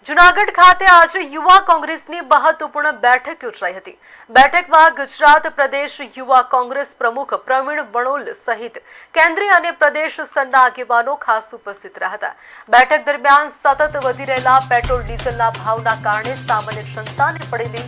જૂનાગઢ ખાતે આજે યુવા કોંગ્રેસની મહત્વપૂર્ણ બેઠક યોજાઈ હતી। બેઠકમાં ગુજરાત પ્રદેશ યુવા કોંગ્રેસ પ્રમુખ પ્રવીણ બણોલ સહિત કેન્દ્રીય અને પ્રદેશ સ્તરના આગેવાનો ખાસ ઉપસ્થિત રહ્યા હતા। બેઠક દરમિયાન સતત વધી રહેલા પેટ્રોલ ડીઝલના ભાવના કારણે સામાન્ય જનતાને પડેલી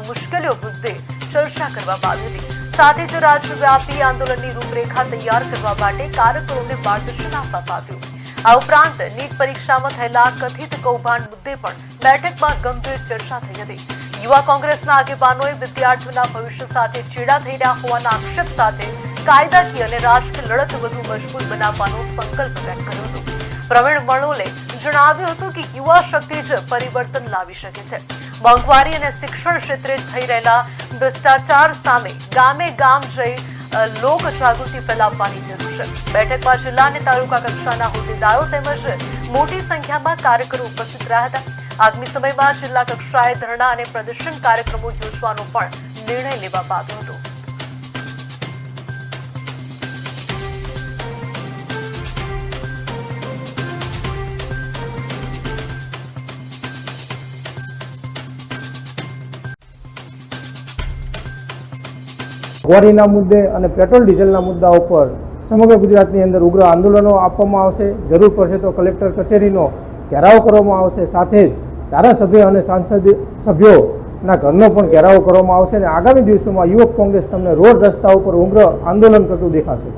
મુશ્કેલીઓ મુદ્દે ચર્ચા કરવામાં આવી હતી। સાથે જ રાજ્યવ્યાપી આંદોલનની રૂપરેખા તૈયાર કરવા માટે કાર્યકરોને માર્ગદર્શન આપવામાં આવ્યું। આ ઉપરાંત નીટ પરીક્ષામાં થયેલા કથિત કૌભાંડ મુદ્દે પણ બેઠકમાં ગંભીર ચર્ચા થઈ હતી। યુવા કોંગ્રેસના આગેવાનોએ વિદ્યાર્થીઓના ભવિષ્ય સાથે ચેડા થઈ રહ્યા હોવાના આક્ષેપ સાથે કાયદાકીય અને રાજકીય લડત વધુ મજબૂત બનાવવાનો સંકલ્પ વ્યક્ત કર્યો હતો। પ્રવીણ બણોલે જણાવ્યું હતું કે યુવા શક્તિ જ પરિવર્તન લાવી શકે છે। મોંઘવારી અને શિક્ષણ ક્ષેત્રે થઈ રહેલા ભ્રષ્ટાચાર સામે ગામે ગામ જઈ લોક જાગૃતિ ફેલાવવાની જરૂર છે। બેઠકમાં જિલ્લા અને તાલુકા કક્ષાના હોદ્દેદારો તેમજ મોટી સંખ્યામાં કાર્યકરો ઉપસ્થિત રહ્યા હતા। આગામી સમયમાં જિલ્લા કક્ષાએ ધરણા અને પ્રદર્શન કાર્યક્રમો યોજવાનો પણ નિર્ણય લેવામાં આવ્યો હતો। મોંઘવારીના મુદ્દે અને પેટ્રોલ ડીઝલના મુદ્દાઓ પર સમગ્ર ગુજરાતની અંદર ઉગ્ર આંદોલનો આપવામાં આવશે। જરૂર પડશે તો કલેક્ટર કચેરીનો ઘેરાવ કરવામાં આવશે। સાથે જ ધારાસભ્ય અને સાંસદ સભ્યોના ઘરનો પણ ઘેરાવ કરવામાં આવશે અને આગામી દિવસોમાં યુવક કોંગ્રેસ તમને રોડ રસ્તા ઉપર ઉગ્ર આંદોલન કરતું દેખાશે।